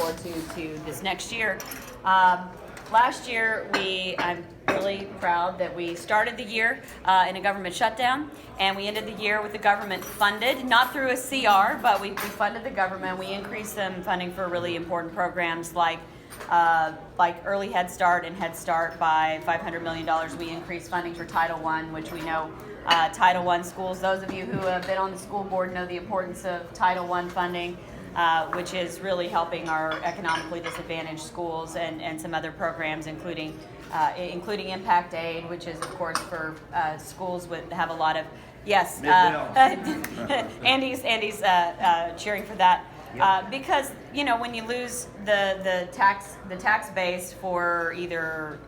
forward to this next year. Last year, I'm really proud that we started the year in a government shutdown, and we ended the year with the government funded, not through a CR, but we funded the government. We increased some funding for really important programs like Early Head Start and Head Start by $500 million. We increased funding for Title I, which we know Title I schools, those of you who have been on the school board know the importance of Title I funding, which is really helping our economically disadvantaged schools and some other programs, including Impact Aid, which is, of course, for schools that have a lot of, yes, Andy's cheering for that. Because when you lose the tax base for either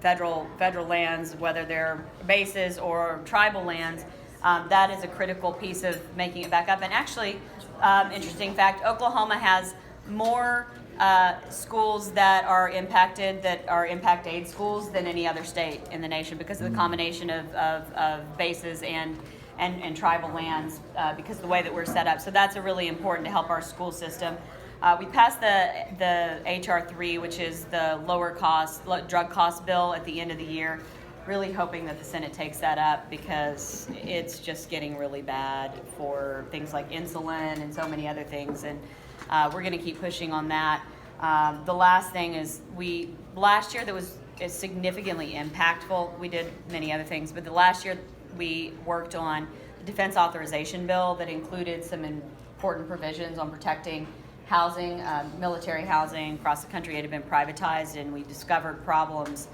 federal lands, whether they're bases or tribal lands, that is a critical piece of making it back up. And actually, interesting fact: Oklahoma has more schools that are impact aid schools than any other state in the nation because of the combination of bases and tribal lands because of the way that we're set up. So that's a really important to help our school system. We passed the H.R. 3, which is the lower cost drug cost bill at the end of the year, really hoping that the Senate takes that up because it's just getting really bad for things like insulin and so many other things. And we're going to keep pushing on that. The last thing is last year that was significantly impactful. We did many other things, but the last year we worked on the defense authorization bill that included some important provisions on protecting housing, military housing across the country. It had been privatized, and we discovered problems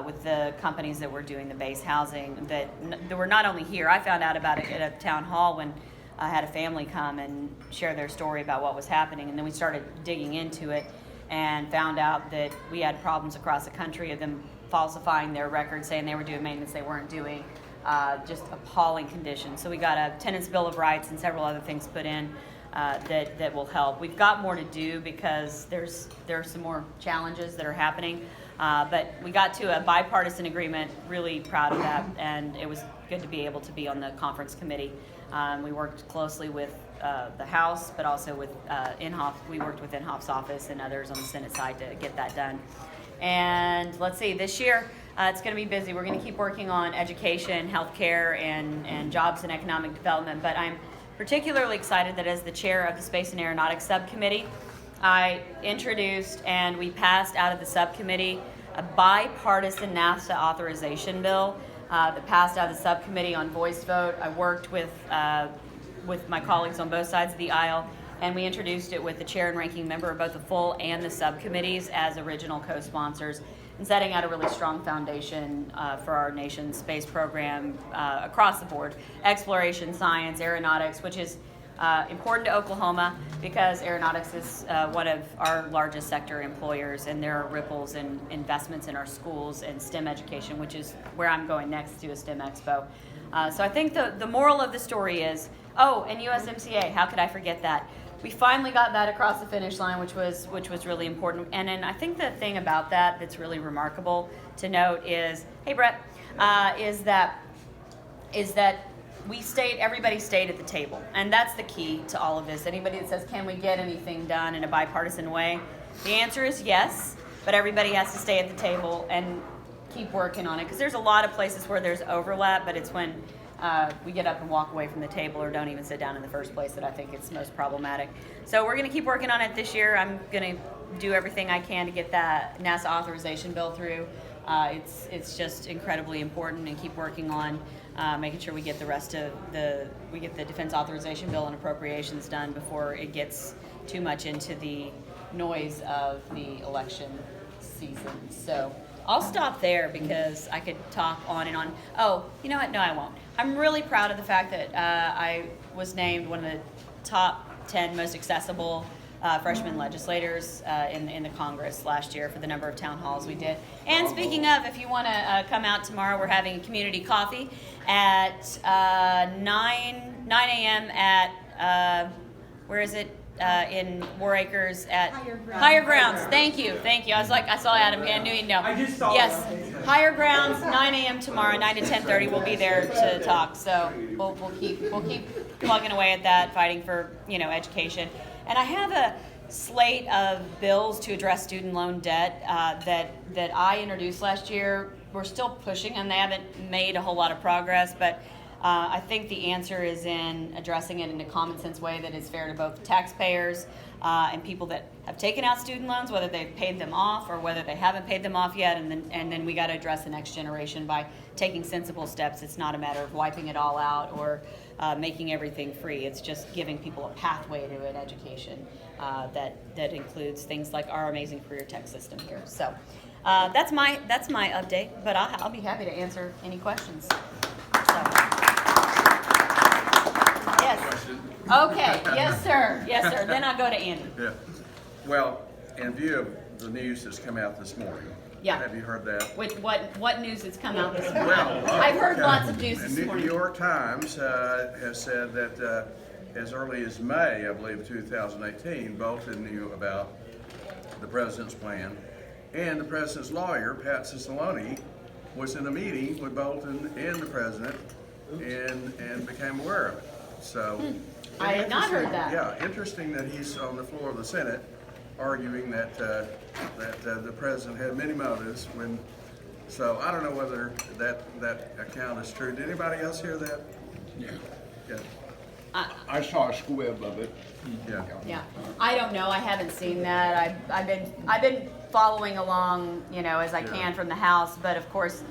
with the companies that were doing the base housing that were not only here. I found out about it at a town hall when I had a family come and share their story about what was happening, and then we started digging into it and found out that we had problems across the country of them falsifying their records, saying they were doing maintenance they weren't doing. Just appalling conditions. So we got a tenant's bill of rights and several other things put in that will help. We've got more to do because there are some more challenges that are happening. But we got to a bipartisan agreement, really proud of that, and it was good to be able to be on the conference committee. We worked closely with the House, but also with Inhofe. We worked with Inhofe's office and others on the Senate side to get that done. And let's see, this year it's going to be busy. We're going to keep working on education, healthcare, and jobs and economic development. But I'm particularly excited that as the chair of the Space and Aeronautics Subcommittee, I introduced and we passed out of the subcommittee a bipartisan NASA authorization bill that passed out of the subcommittee on voice vote. I worked with my colleagues on both sides of the aisle, and we introduced it with the chair and ranking member of both the full and the subcommittees as original co-sponsors, and setting out a really strong foundation for our nation's space program across the board. Exploration, science, aeronautics, which is important to Oklahoma because aeronautics is one of our largest sector employers, and there are ripples and investments in our schools and STEM education, which is where I'm going next to a STEM expo. So I think the moral of the story is, and USMCA, how could I forget that? We finally got that across the finish line, which was really important. And then I think the thing about that's really remarkable to note is, hey Brett, is that everybody stayed at the table. And that's the key to all of this. Anybody that says, can we get anything done in a bipartisan way? The answer is yes, but everybody has to stay at the table and keep working on it. Because there's a lot of places where there's overlap, but it's when we get up and walk away from the table or don't even sit down in the first place that I think it's most problematic. So we're going to keep working on it this year. I'm going to do everything I can to get that NASA authorization bill through. It's just incredibly important, and keep working on making sure we get the rest of the defense authorization bill and appropriations done before it gets too much into the noise of the election season. So I'll stop there because I could talk on and on. Oh, you know what? No, I won't. I'm really proud of the fact that I was named one of the top 10 most accessible freshman legislators in the Congress last year for the number of town halls we did. And speaking of, if you want to come out tomorrow, we're having a community coffee at 9 a.m. at, where is it? In War Acres at Higher Grounds. Thank you. I was like, I saw Adam. I knew he'd know. I just saw Yes, that. Higher Grounds, 9 a.m. tomorrow, 9 to 10:30. We'll be there to talk. So we'll keep plugging away at that, fighting for education. And I have slate of bills to address student loan debt that I introduced last year. We're still pushing, and they haven't made a whole lot of progress, but I think the answer is in addressing it in a common sense way that is fair to both taxpayers and people that have taken out student loans, whether they've paid them off or whether they haven't paid them off yet, and then we got to address the next generation by taking sensible steps. It's not a matter of wiping it all out or making everything free. It's just giving people a pathway to an education that includes things like our amazing career tech system here. So that's my update, but I'll be happy to answer any questions. So. Yes. Okay. Yes, sir. Yes, sir. Then I'll go to Andy. Yeah. Well, in view of the news that's come out this morning, Yeah. have you heard that? With what news has come out this morning? Well, I've heard lots of news this The morning. New York Times has said that as early as May, I believe, 2018, Bolton knew about the president's plan, and the president's lawyer, Pat Cipollone, was in a meeting with Bolton and the president, and became aware of it. So, I had not heard that. Yeah, interesting that he's on the floor of the Senate arguing that the president had many motives when. So I don't know whether that account is true. Did anybody else hear that? Yeah. Yeah. I saw a squib of it. Yeah. Yeah, I don't know. I haven't seen that. I've been following along, as I can from the House. But of course,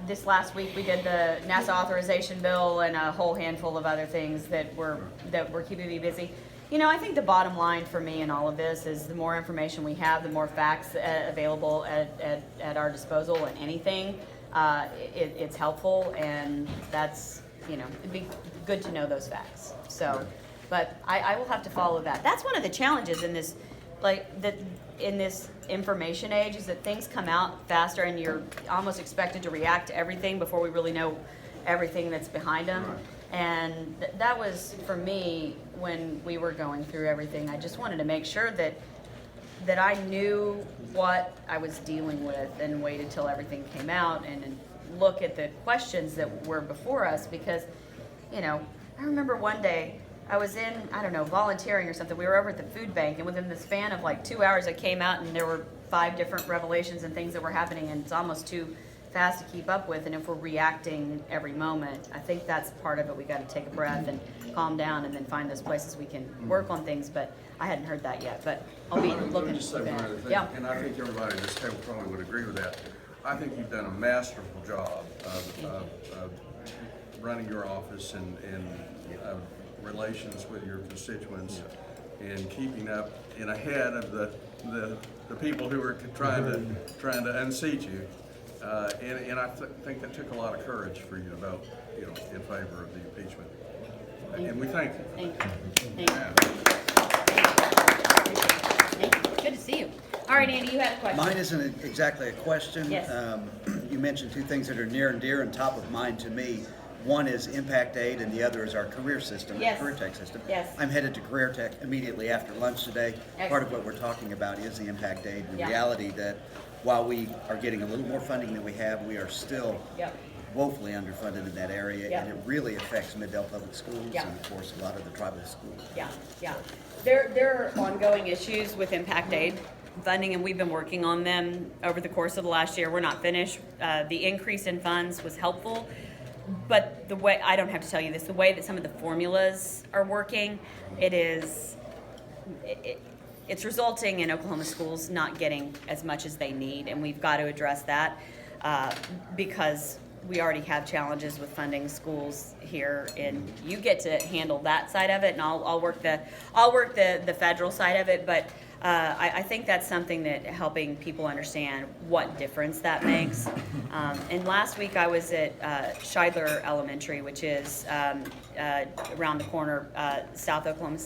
this last week we did the NASA authorization bill and a whole handful of other things that were keeping me busy. I think the bottom line for me in all of this is the more information we have, the more facts available at our disposal, and anything, it's helpful, and that's, it'd be good to know those facts. So, but I will have to follow that. That's one of the challenges in this, in this information age, is that things come out faster and you're almost expected to react to everything before we really know everything that's behind them. Right. And that was, for me, when we were going through everything, I just wanted to make sure that I knew what I was dealing with and waited till everything came out and look at the questions that were before us, because, I remember one day I was in, volunteering or something. We were over at the food bank, and within the span of 2 hours I came out and there were 5 different revelations and things that were happening, and it's almost too fast to keep up with. And if we're reacting every moment, I think that's part of it. We got to take a breath and calm down and then find those places we can work on things. But I hadn't heard that yet, but I'll be looking. Let me just say one other thing, yeah. and I think everybody at this table probably would agree with that. I think you've done a masterful job of running your office and relations with your constituents, and keeping up and ahead of the people who are trying to unseat you. And I think that took a lot of courage for you to vote, in favor of the impeachment. And we thank you. Thank you. Good to see you. All right, Andy, you had a question. Mine isn't exactly a question. Yes. You mentioned 2 things that are near and dear and top of mind to me. One is Impact Aid, and the other is our career system, Yes. career tech system. Yes. I'm headed to career tech immediately after lunch today. Excellent. Part of what we're talking about is the Impact Aid, and the Yeah. reality that while we are getting a little more funding than we have, we are still Yep. woefully underfunded in that area, Yep. and it really affects Middle Public Schools Yeah. and, of course, a lot of the tribal schools. Yeah. There are ongoing issues with Impact Aid funding, and we've been working on them over the course of the last year. We're not finished. The increase in funds was helpful, but the way, I don't have to tell you this, the way that some of the formulas are working, it's resulting in Oklahoma schools not getting as much as they need, and we've got to address that because we already have challenges with funding schools here, and you get to handle that side of it, and I'll work the federal side of it. But I think that's something that helping people understand what difference that makes. And last week I was at Scheidler Elementary, which is around the corner, South Oklahoma.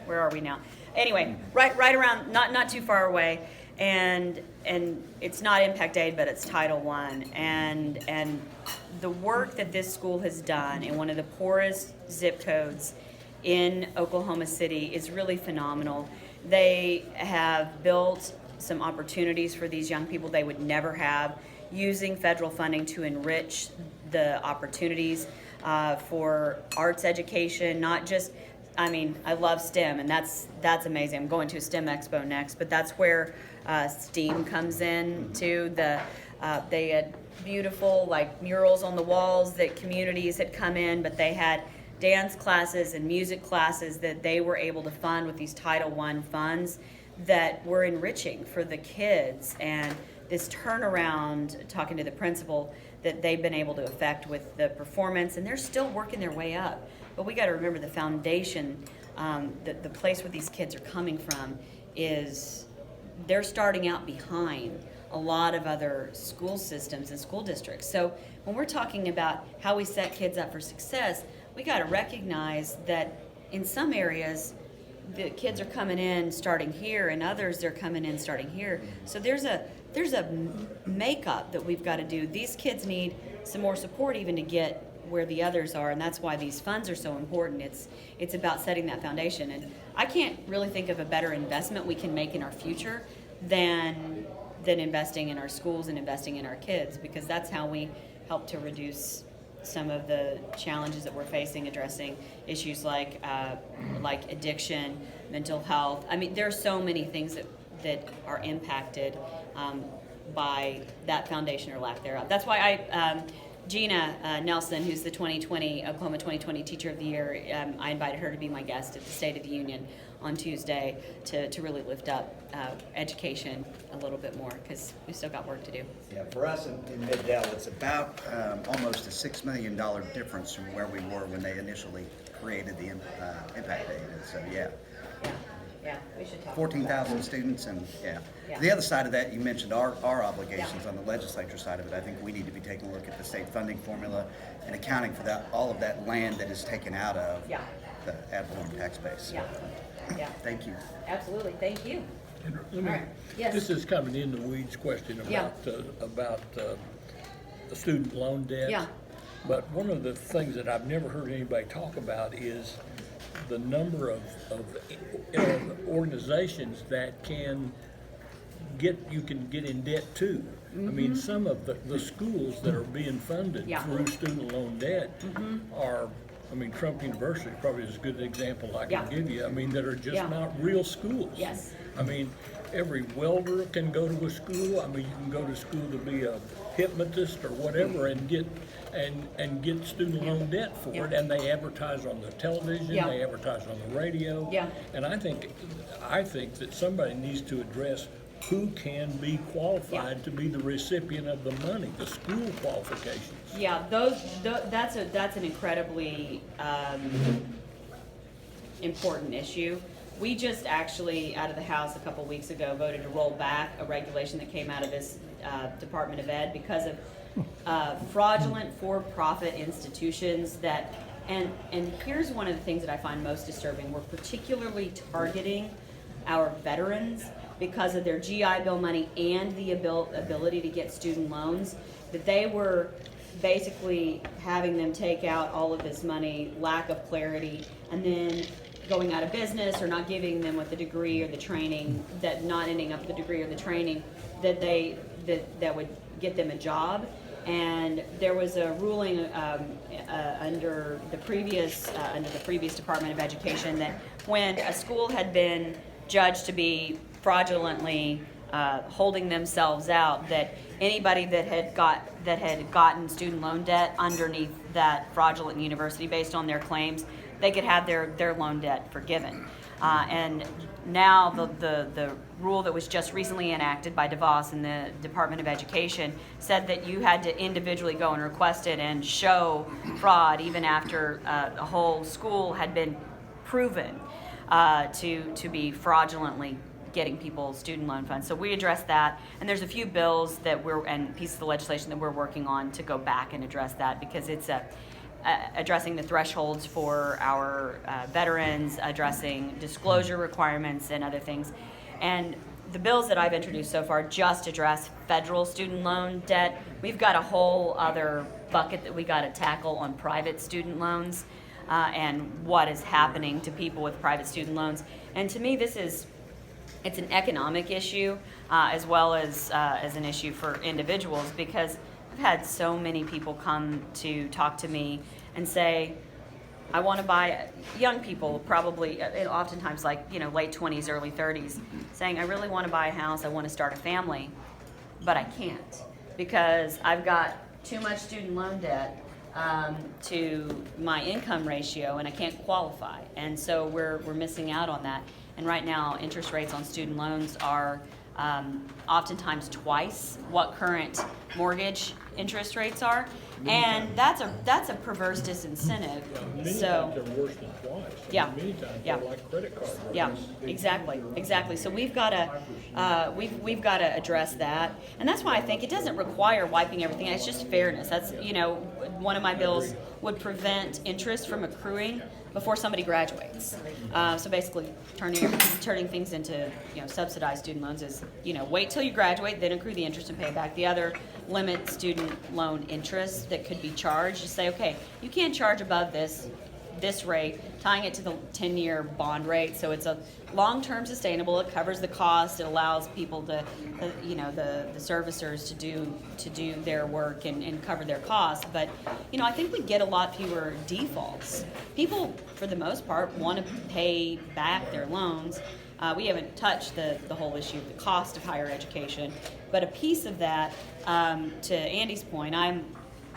Where are we now? Anyway, right around, not too far away. And it's not Impact Aid, but it's Title I. And the work that this school has done in one of the poorest zip codes in Oklahoma City is really phenomenal. They have built some opportunities for these young people they would never have, using federal funding to enrich the opportunities for arts education, not just I mean, I love STEM, and that's amazing. I'm going to a STEM expo next, but that's where STEAM comes in too. They had beautiful like murals on the walls that communities had come in, but they had dance classes and music classes that they were able to fund with these Title I funds that were enriching for the kids. And this turnaround, talking to the principal, that they've been able to affect with the performance, and they're still working their way up. But we got to remember the foundation, the place where these kids are coming from is they're starting out behind a lot of other school systems and school districts. So when we're talking about how we set kids up for success, we got to recognize that in some areas the kids are coming in starting here, and others they're coming in starting here. So there's a makeup that we've got to do. These kids need some more support even to get where the others are, and that's why these funds are so important. It's about setting that foundation, and I can't really think of a better investment we can make in our future than investing in our schools and investing in our kids, because that's how we help to reduce some of the challenges that we're facing, addressing issues like addiction, mental health. I mean, there are so many things that are impacted by that foundation or lack thereof. That's why Gina Nelson, who's the Oklahoma 2020 Teacher of the Year, I invited her to be my guest at the State of the Union on Tuesday to really lift up education a little bit more, because we still got work to do. Yeah, for us in Mid-Dell, it's about almost a $6 million difference from where we were when they initially created the impact aid. And so, yeah. Yeah, we should talk 14,000 students, and Yeah. The other side of that, you mentioned our obligations on the legislature side of it. I think we need to be taking a look at the state funding formula and accounting for that, all of that land that is taken out of Yeah. the ad valorem tax base. Yeah. Yeah. Thank you. Absolutely. Thank you. Let All me, right. Yes. this is kind of an in the weeds question Yeah. about the student loan debt. Yeah. But one of the things that I've never heard anybody talk about is the number of organizations that you can get in debt to. I mean, some of the schools that are being funded Yeah. through student loan debt are, I mean, Trump University probably is a good example I can Yeah. give you. I mean, that are just Yeah. not real schools. Yes. I mean, every welder can go to a school. I mean, you can go to school to be a hypnotist or whatever and get student loan debt for it, Yeah. and they advertise on the television, Yeah. they advertise on the radio. Yeah. And I think that somebody needs to address who can be qualified Yeah. to be the recipient of the money, the school qualifications. Yeah, that's an incredibly important issue. We just actually, out of the House a couple weeks ago, voted to roll back a regulation that came out of this Department of Ed because of fraudulent for-profit institutions that, and here's one of the things that I find most disturbing. We're particularly targeting our veterans because of their GI Bill money and the ability to get student loans, that they were basically having them take out all of this money, lack of clarity, and then going out of business or not giving them with the degree or the training, that not ending up with the degree or the training that would get them a job. And there was a ruling under the previous Department of Education that when a school had been judged to be fraudulently holding themselves out, that anybody that had gotten student loan debt underneath that fraudulent university based on their claims, they could have their loan debt forgiven. And now the rule that was just recently enacted by DeVos and the Department of Education said that you had to individually go and request it and show fraud even after a whole school had been proven to be fraudulently getting people student loan funds. So we addressed that, and there's a few bills and pieces of legislation that we're working on to go back and address that, because it's addressing the thresholds for our veterans, addressing disclosure requirements and other things. And the bills that I've introduced so far just address federal student loan debt. We've got a whole other bucket that we got to tackle on private student loans and what is happening to people with private student loans. And to me, it's an economic issue as well as an issue for individuals, because I've had so many people come to talk to me and say, I want to buy young people, probably oftentimes like, you know, late 20s, early 30s, saying, I really want to buy a house, I want to start a family, but I can't because I've got too much student loan debt to my income ratio and I can't qualify. And so we're missing out on that. And right now, interest rates on student loans are oftentimes twice what current mortgage interest rates are. And that's a perverse disincentive. Many So times they're worse than twice. Yeah. Many times Yeah. they're like credit card rates. yeah, exactly. So we've got to we've got to address that, and that's why I think it doesn't require wiping everything out. It's just fairness. That's, you know, one of my bills would prevent interest from accruing before somebody graduates. So basically, turning things into, you know, subsidized student loans is, you know, wait till you graduate, then accrue the interest and pay it back. The other limit student loan interest that could be charged. You say, okay, you can't charge above this rate, tying it to the 10-year bond rate, so it's a long-term sustainable. It covers the cost. It allows people to, you know, the servicers to do their work and cover their costs. But, you know, I think we get a lot fewer defaults. People, for the most part, want to pay back their loans. We haven't touched the whole issue of the cost of higher education, but a piece of that, to Andy's point, I'm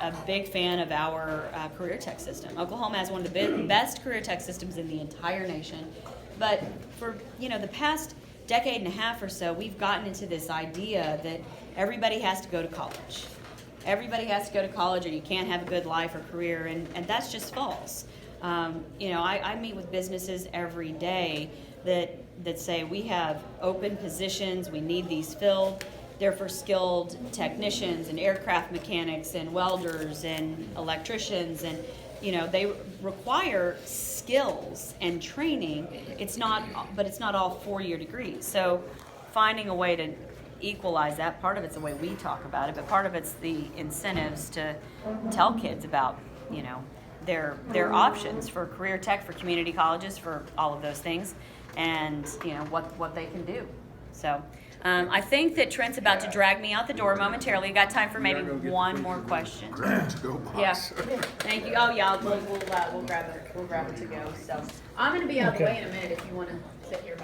a big fan of our career tech system. Oklahoma has one of the best career tech systems in the entire nation. But for, you know, the past decade and a half or so, we've gotten into this idea that everybody has to go to college. Everybody has to go to college or you can't have a good life or career, and that's just false. You know, I meet with businesses every day that say we have open positions, we need these filled. They're for skilled technicians and aircraft mechanics and welders and electricians, and, you know, they require skills and training. But it's not all 4-year degrees. So finding a way to equalize that, part of it's the way we talk about it, but part of it's the incentives to tell kids about, you know, their options for career tech, for community colleges, for all of those things, and, you know, what they can do. So I think that Trent's about to drag me out the door momentarily. You got time for maybe one more question? Yeah. Thank you. Oh yeah, we'll grab it to go. So I'm going to be out of the way in a minute if you want to sit here.